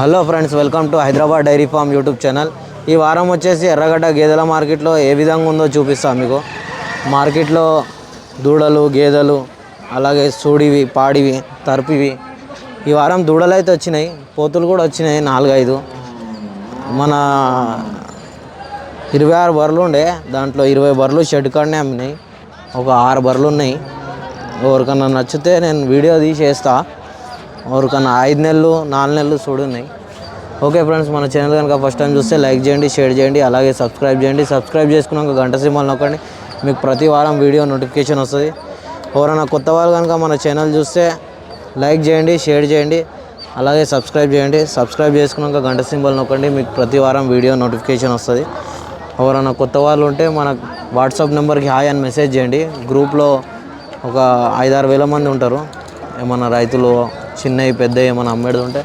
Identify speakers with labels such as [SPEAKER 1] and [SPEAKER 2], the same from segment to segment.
[SPEAKER 1] Hello friends, welcome to Hyderabad dairy farm YouTube channel. ఈ వారం వచ్చేసి ఎర్రగడ్డ గేదెల మార్కెట్లో ఏ విధంగా ఉందో చూపిస్తాను మీకు. మార్కెట్లో దూడలు, గేదెలు, అలాగే సూడివి, పాడివి, తరిపివి. ఈ వారం దూడలు అయితే వచ్చినాయి, పోతులు కూడా వచ్చినాయి 4-5. మన 26 బర్రెలు ఉండే, దాంట్లో 20 బర్రెలు షెడ్ కాడనే అమ్మినాయి. ఒక 6 బర్రెలు ఉన్నాయి. ఎవరికన్నా నచ్చితే నేను వీడియో తీసేస్తా. ఎవరికన్నా 5 నెలలు 4 నెలలు చూడున్నాయి. ఓకే ఫ్రెండ్స్, మన ఛానల్ కనుక ఫస్ట్ టైం చూస్తే లైక్ చేయండి, షేర్ చేయండి, అలాగే సబ్స్క్రైబ్ చేయండి. సబ్స్క్రైబ్ చేసుకున్నాక గంట సింబల్ నొక్కండి, మీకు ప్రతి వారం వీడియో నోటిఫికేషన్ వస్తుంది. ఎవరైనా కొత్త వాళ్ళు కనుక మన ఛానల్ చూస్తే లైక్ చేయండి, షేర్ చేయండి, అలాగే సబ్స్క్రైబ్ చేయండి. సబ్స్క్రైబ్ చేసుకున్నాక గంట సింబల్ నొక్కండి, మీకు ప్రతి వారం వీడియో నోటిఫికేషన్ వస్తుంది. ఎవరైనా కొత్త వాళ్ళు ఉంటే మన వాట్సాప్ నెంబర్కి హాయ్ అని మెసేజ్ చేయండి. గ్రూప్లో ఒక 5-6 వేల మంది ఉంటారు. ఏమన్నా రైతులు చిన్నవి పెద్దవి ఏమైనా అమ్మేది ఉంటే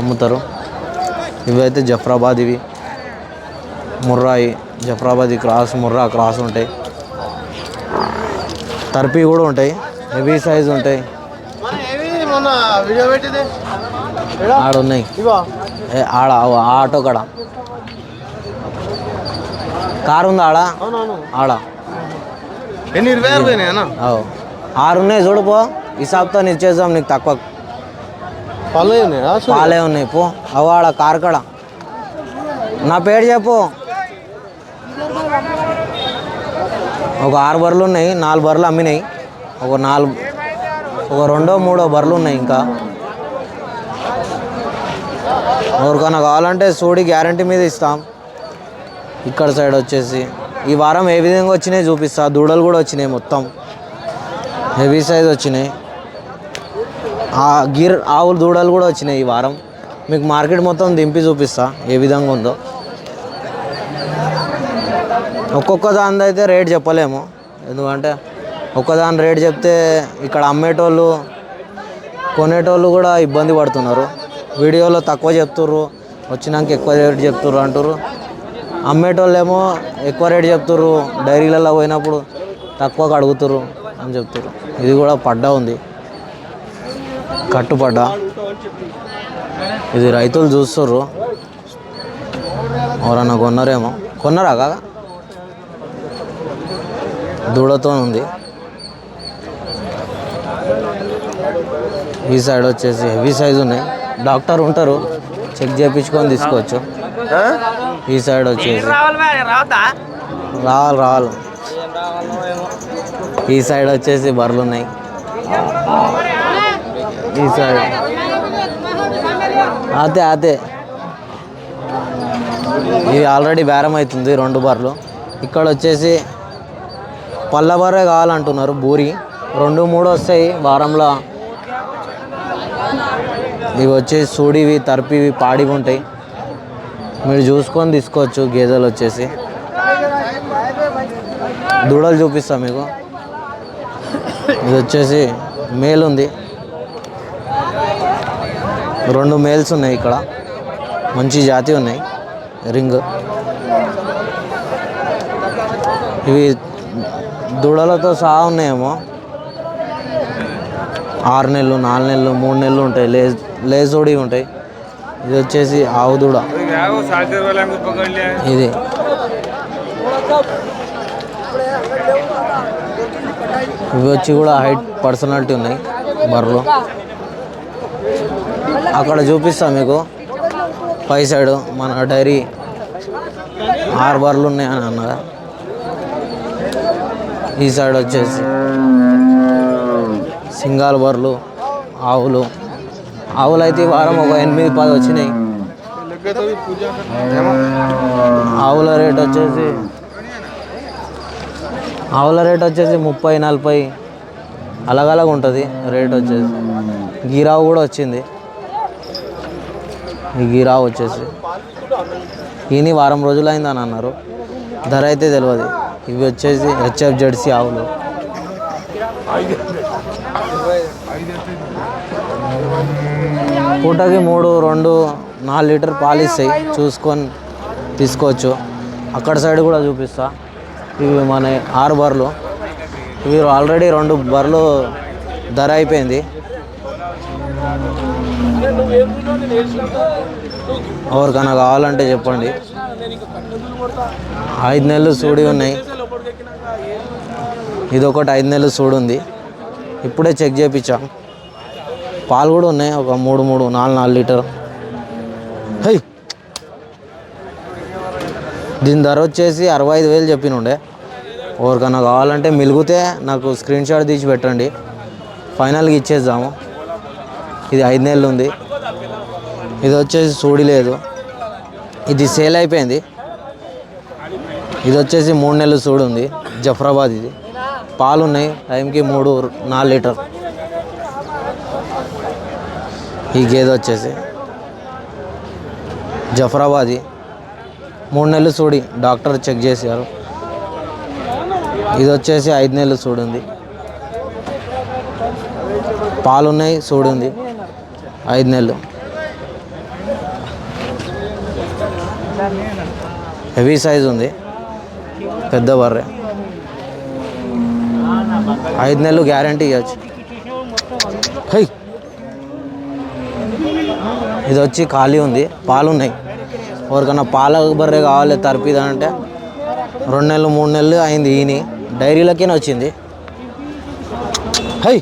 [SPEAKER 1] అమ్ముతారు. ఇవైతే జఫ్రాబాద్, ఇవి ముర్రాయి, జఫ్రాబాదీ క్రాస్, ముర్రా క్రాస్ ఉంటాయి. తర్పి కూడా ఉంటాయి, హెవీ సైజ్ ఉంటాయి. ఆడున్నాయి, ఆడ ఆటో కాడ కారు ఉంది, ఆడ 6 ఉన్నాయి. చూడుపో, హిసాబ్తో ఇచ్చేద్దాం నీకు తక్కువ. పాలే ఉన్నాయి పో. ఆడ కారు కాడ. నా పేరు చెప్పు. ఒక 6 బర్రెలు ఉన్నాయి, 4 బర్రెలు అమ్మినాయి. ఒక 2-3 బర్రెలు ఉన్నాయి. ఇంకా ఎవరికైనా కావాలంటే సూడి గ్యారంటీ మీద ఇస్తాం. ఇక్కడ సైడ్ వచ్చేసి ఈ వారం ఏ విధంగా వచ్చినాయి చూపిస్తా. దూడలు కూడా వచ్చినాయి, మొత్తం హెవీ సైజ్ వచ్చినాయి. ఆవులు దూడలు కూడా వచ్చినాయి ఈ వారం. మీకు మార్కెట్ మొత్తం దింపి చూపిస్తా ఏ విధంగా ఉందో. ఒక్కొక్క దాని అయితే రేట్ చెప్పలేము, ఎందుకంటే ఒక్కదాని రేట్ చెప్తే ఇక్కడ అమ్మేటోళ్ళు కొనేటోళ్ళు కూడా ఇబ్బంది పడుతున్నారు. వీడియోలో తక్కువ చెప్తుర్రు, వచ్చినాక ఎక్కువ రేట్ చెప్తుర్రు అంటారు. అమ్మేటోళ్ళు ఏమో ఎక్కువ రేట్ చెప్తుర్రు, డైరీలలో పోయినప్పుడు తక్కువగా అడుగుతుర్రు అని చెప్తుర్రు. ఇది కూడా పడ్డా ఉంది, కట్టుపడ్డా. ఇది రైతులు చూస్తుర్రు, ఎవరన్నా కొన్నారేమో. కొన్నారా కాగా? దూడతో ఉంది. ఈ సైడ్ వచ్చేసి హెవీ సైజు ఉన్నాయి. డాక్టర్ ఉంటారు, చెక్ చేయించుకొని తీసుకోవచ్చు. ఈ సైడ్ వచ్చేసి రావాలి. ఈ సైడ్ వచ్చేసి బర్రెలు ఉన్నాయి. ఈ సైడ్ అదే ఇది ఆల్రెడీ బేరం అవుతుంది, 2 బర్రెలు. ఇక్కడ వచ్చేసి పళ్ళ బర్రె కావాలంటున్నారు, బూరి 2-3 వస్తాయి వారంలో. ఇవి వచ్చేసి సూడివి, తర్పివి, పాడివి ఉంటాయి. మీరు చూసుకొని తీసుకోవచ్చు. గేదెలు వచ్చేసి దూడలు చూపిస్తాం మీకు. ఇది వచ్చేసి మేల్ ఉంది, 2 మేల్స్ ఉన్నాయి ఇక్కడ, మంచి జాతి ఉన్నాయి, రింగ్. ఇవి దూడలతో సహా ఉన్నాయేమో. 6 నెలలు, 4 నెలలు, 3 నెలలు ఉంటాయి. లేజోడి ఉంటాయి. ఇది వచ్చేసి ఆవు దూడ. ఇది ఇవి వచ్చి కూడా హైట్ పర్సనాలిటీ ఉన్నాయి బర్రెలు. అక్కడ చూపిస్తా మీకు పై సైడ్. మన డైరీ 6 బర్రెలు ఉన్నాయని అన్నదా. ఈ సైడ్ వచ్చేసి సింగాల్ బర్రెలు, ఆవులు అయితే ఈ వారం ఒక 8-10 వచ్చినాయి. ఆవుల రేట్ వచ్చేసి 30-40 అలాగలాగా ఉంటుంది రేట్ వచ్చేసి. గీరావు కూడా వచ్చింది. ఈ గీరావు వచ్చేసి ఈయన వారం రోజులు అయిందని అన్నారు, ధర అయితే తెలియదు. ఇవి వచ్చేసి హెచ్ఎఫ్ జెర్సీ ఆవులు. పూటకి 3-4 లీటర్ పాలు ఇస్తాయి, చూసుకొని తీసుకోవచ్చు. అక్కడ సైడ్ కూడా చూపిస్తా. ఇవి మన 6 బర్రెలు. ఇవి ఆల్రెడీ 2 బర్రెలు ధర అయిపోయింది. ఎవరికైనా కావాలంటే చెప్పండి. 5 నెలలు సూడి ఉన్నాయి. ఇదొకటి 5 నెలలు సూడి ఉంది. ఇప్పుడే చెక్ చేయించాం. పాలు కూడా ఉన్నాయి, ఒక 4 లీటర్. హై, దీని ధర వచ్చేసి 65,000 చెప్పినుండే. ఎవరికైనా కావాలంటే మిలిగితే నాకు స్క్రీన్ షాట్ తీసి పెట్టండి, ఫైనల్గా ఇచ్చేద్దాము. ఇది 5 నెలలు ఉంది. ఇది వచ్చేసి సూడి లేదు, ఇది సేల్ అయిపోయింది. ఇది వచ్చేసి 3 నెలలు సూడి ఉంది, జఫ్రాబాద్. ఇది పాలు ఉన్నాయి, టైంకి 4 లీటర్. ఈ గేదె వచ్చేసి జఫ్రాబాదీ, 3 నెలలు సూడి, డాక్టర్ చెక్ చేశారు. ఇది వచ్చేసి 5 నెలలు సూడి ఉంది, పాలున్నాయి, సూడి ఉంది, 5 నెలలు. హెవీ సైజ్ ఉంది, పెద్ద బర్రె. 5 నెలలు గ్యారంటీ ఇవ్వచ్చు. హై, ఇది వచ్చి ఖాళీ ఉంది, పాలున్నాయి. ఎవరికన్నా పాల బర్రె కావాలి తరిపిదంటే 2 నెలలు 3 నెలలు అయింది. ఈయన డైరీలకే వచ్చింది. హై,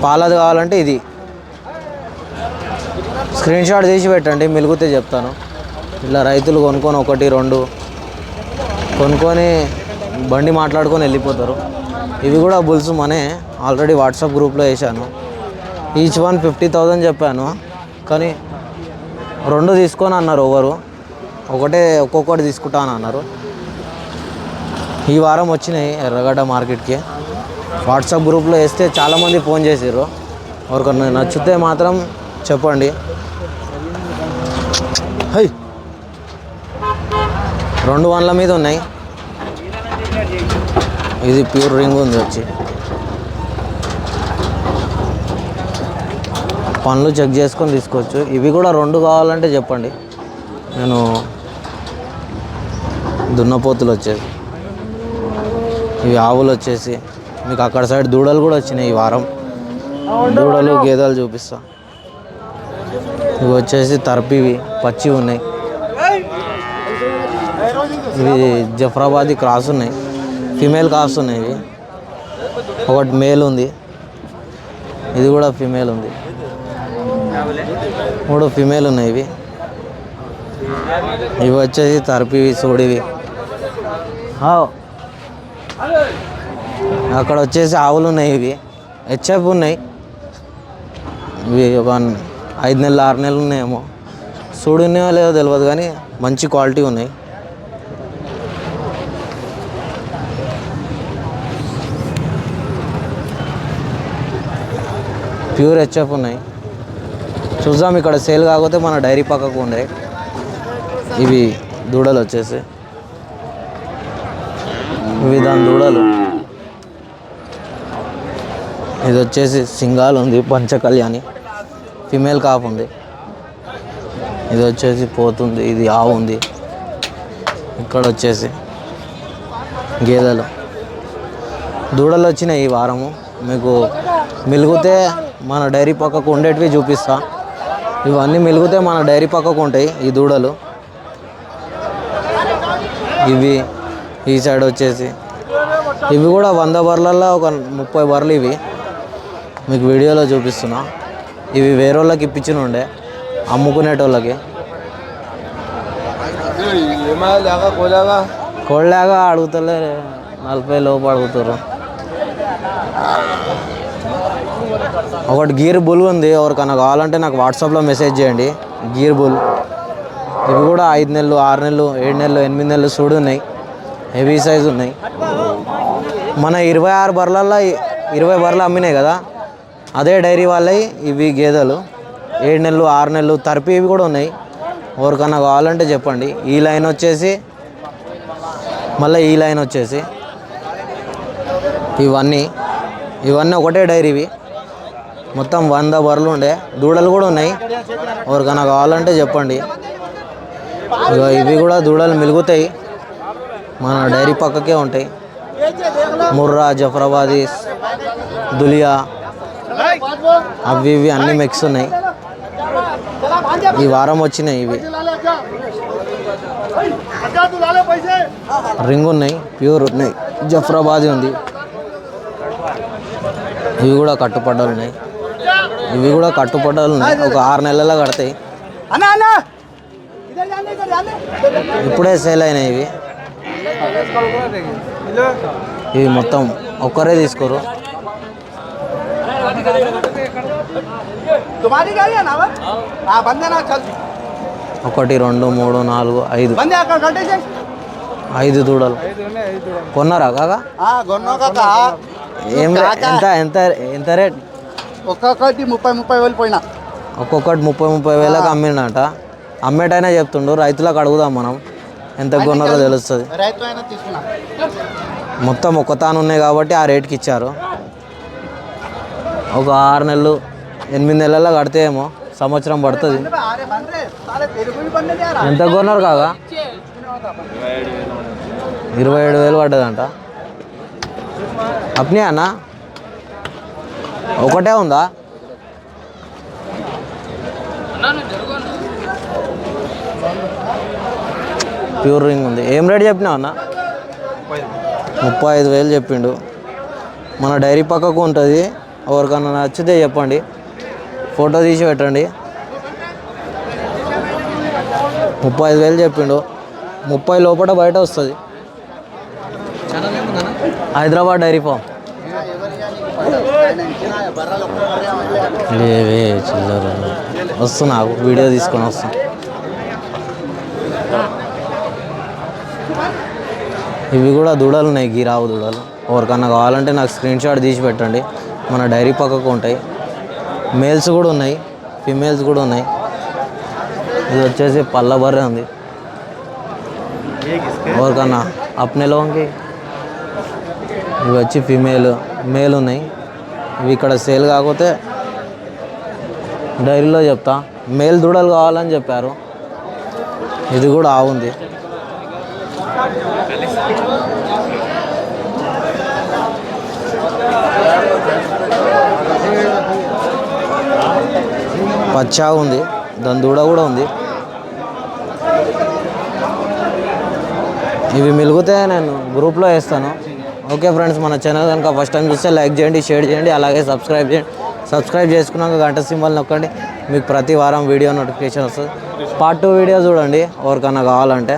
[SPEAKER 1] పాలది కావాలంటే ఇది స్క్రీన్ షాట్ తీసి పెట్టండి, మిలిగితే చెప్తాను. ఇలా రైతులు కొనుక్కొని 1, 2 కొనుక్కొని బండి మాట్లాడుకొని వెళ్ళిపోతారు. ఇవి కూడా బుల్స్ మనే ఆల్రెడీ వాట్సాప్ గ్రూప్లో వేసాను. ఈచ్ వన్ 50,000 చెప్పాను, కానీ 2 తీసుకొని అన్నారు. ఒక్కొక్కటి తీసుకుంటాను అన్నారు. ఈ వారం వచ్చినాయి ఎర్రగడ్డ మార్కెట్కి. వాట్సాప్ గ్రూప్లో వేస్తే చాలామంది ఫోన్ చేసారు. ఎవరికన్నా నచ్చితే మాత్రం చెప్పండి. హై, 2 వన్ల మీద ఉన్నాయి. ఇది ప్యూర్ రింగ్ ఉంది వచ్చి. పనులు చెక్ చేసుకొని తీసుకోవచ్చు. ఇవి కూడా 2 కావాలంటే చెప్పండి. నేను దున్నపోతులు వచ్చేసి, ఇవి ఆవులు వచ్చేసి, మీకు అక్కడ సైడ్ దూడలు కూడా వచ్చినాయి ఈ వారం. దూడలు గేదెలు చూపిస్తా. ఇవి వచ్చేసి తరపివి, పచ్చి ఉన్నాయి. ఇవి జఫ్రాబాదీ క్రాస్ ఉన్నాయి, ఫిమేల్ క్రాస్ ఉన్నాయి. ఇవి ఒకటి మేల్ ఉంది, ఇది కూడా ఫిమేల్ ఉంది. 3 ఫిమేల్ ఉన్నాయి. ఇవి వచ్చేసి తరపివి, సూడివి. అక్కడ వచ్చేసి ఆవులు ఉన్నాయి. ఇవి హెచ్ఎఫ్ ఉన్నాయి. ఇవి ఒక 5 నెలలు 6 నెలలు ఉన్నాయేమో. సూడి ఉన్నాయో లేదో తెలియదు, కానీ మంచి క్వాలిటీ ఉన్నాయి. ప్యూర్ హెచ్ఎఫ్ ఉన్నాయి. చూద్దాం, ఇక్కడ సేల్ కాకపోతే మన డైరీ పక్కకు ఉండే. ఇవి దూడలు వచ్చేసి, ఇవి దాని దూడలు. ఇది వచ్చేసి సింగాల్ ఉంది, పంచకళ్యాణి, ఫిమేల్ కాఫ్ ఉంది. ఇది వచ్చేసి పోతుంది, ఇది ఆవు ఉంది. ఇక్కడ వచ్చేసి గేదెలు, దూడలు వచ్చినాయి ఈ వారము. మీకు మిలిగితే మన డైరీ పక్కకు ఉండేటివి చూపిస్తా. ఇవన్నీ మిలిగితే మన డైరీ పక్కకు ఉంటాయి ఈ దూడలు. ఇవి ఈ సైడ్ వచ్చేసి, ఇవి కూడా 100 బర్లల్లో ఒక 30 బర్లు. ఇవి మీకు వీడియోలో చూపిస్తున్నా. ఇవి వేరే వాళ్ళకి ఇప్పించిన ఉండే, అమ్ముకునేటోళ్ళకి. కోళ్ళగా అడుగుతలే, 40 లోపు అడుగుతారు. ఒకటి గీర్ బుల్ ఉంది, ఎవరికన్నా కావాలంటే నాకు వాట్సాప్లో మెసేజ్ చేయండి. గీర్ బుల్. ఇవి కూడా 5 నెలలు 6 నెలలు 7 నెలలు 8 నెలలు సూడి ఉన్నాయి, హెవీ సైజు ఉన్నాయి. మన 26 బర్లల్లో 20 బర్లు అమ్మినాయి కదా, అదే డైరీ వాళ్ళవి ఇవి గేదెలు. 7 నెలలు 6 నెలలు తరిపి ఇవి కూడా ఉన్నాయి. ఎవరికన్నా కావాలంటే చెప్పండి. ఈ లైన్ వచ్చేసి, మళ్ళీ ఈ లైన్ వచ్చేసి, ఇవన్నీ ఒకటే డైరీవి. మొత్తం 100 బర్రెలు ఉండే, దూడలు కూడా ఉన్నాయి. ఎవరికైనా కావాలంటే చెప్పండి. ఇవి కూడా దూడలు మిలుగుతాయి, మన డైరీ పక్కకే ఉంటాయి. ముర్రా, జఫ్రాబాదీ, దులియా అవి ఇవి అన్ని మిక్స్ ఉన్నాయి. ఈ వారం వచ్చినాయి ఇవి. రింగ్ ఉన్నాయి, ప్యూర్ ఉన్నాయి. జఫ్రాబాదీ ఉంది. ఇవి కూడా కట్టుపడ్డలు ఉన్నాయి. ఇవి కూడా కట్టుపడ్డలు ఉన్నాయి. ఒక 6 నెలల్లో కడతాయి. ఇప్పుడే సేల్ అయినాయి ఇవి. ఇవి మొత్తం ఒక్కరే తీసుకోరు. ఒకటి 2 3 4 5 దూడలు కొన్నారా కాక? ఏం ఎంత ఎంత ఎంత రేట్?
[SPEAKER 2] ఒక్కొక్కటి 30,000 పోయినా.
[SPEAKER 1] ఒక్కొక్కటి 30,000కి అమ్మిండట. అమ్మేటైనా చెప్తుండు. రైతులకు అడుగుదాం మనం ఎంత కొన్నారో తెలుస్తుంది. మొత్తం ఒక్కతాను ఉన్నాయి కాబట్టి ఆ రేట్కి ఇచ్చారు. ఒక 6 నెలలు 8 నెలల్లో కడితే ఏమో సంవత్సరం పడుతుంది. ఎంత కొన్నారు కాగా? 27,000 పడ్డదంట. అప్నే అన్న ఒకటే ఉందా? ప్యూర్ రింగ్ ఉంది. ఏం రేట్ చెప్పినావు అన్న? 35,000 చెప్పిండు. మన డైరీ పక్కకు ఉంటుంది. ఎవరికన్నా నచ్చితే చెప్పండి, ఫోటో తీసి పెట్టండి. 35,000 చెప్పిండు. 30 లోపల బయట వస్తుంది. Hyderabad dairy farm. లేవే చిల్లర వస్తున్నా, వీడియో తీసుకొని వస్తాను. ఇవి కూడా దూడలు ఉన్నాయి, గిరావు దూడలు. ఎవరికన్నా కావాలంటే నాకు స్క్రీన్ షాట్ తీసి పెట్టండి. మన డైరీ పక్కకు ఉంటాయి. మేల్స్ కూడా ఉన్నాయి, ఫిమేల్స్ కూడా ఉన్నాయి. ఇది వచ్చేసి పళ్ళ బర్రె ఉంది. ఎవరికన్నా అప్నెలోకి ఇవి వచ్చి మేల్ ఉన్నాయి. ఇవి ఇక్కడ సేల్ కాకపోతే డైరీలో చెప్తా. మేల్ దూడలు కావాలని చెప్పారు. ఇది కూడా ఆవుంది. పచ్చా ఉంది, దాని దూడ కూడా ఉంది. ఇవి మిలిగితే నేను గ్రూప్లో వేస్తాను. ఓకే ఫ్రెండ్స్, మన ఛానల్ కనుక ఫస్ట్ టైం చూస్తే లైక్ చేయండి, షేర్ చేయండి, అలాగే సబ్స్క్రైబ్ చేయండి. సబ్స్క్రైబ్ చేసుకున్నాక గంట సింబల్ నొక్కండి. మీకు ప్రతి వారం వీడియో నోటిఫికేషన్ వస్తుంది. పార్ట్ 2 వీడియో చూడండి ఎవరికన్నా కావాలంటే.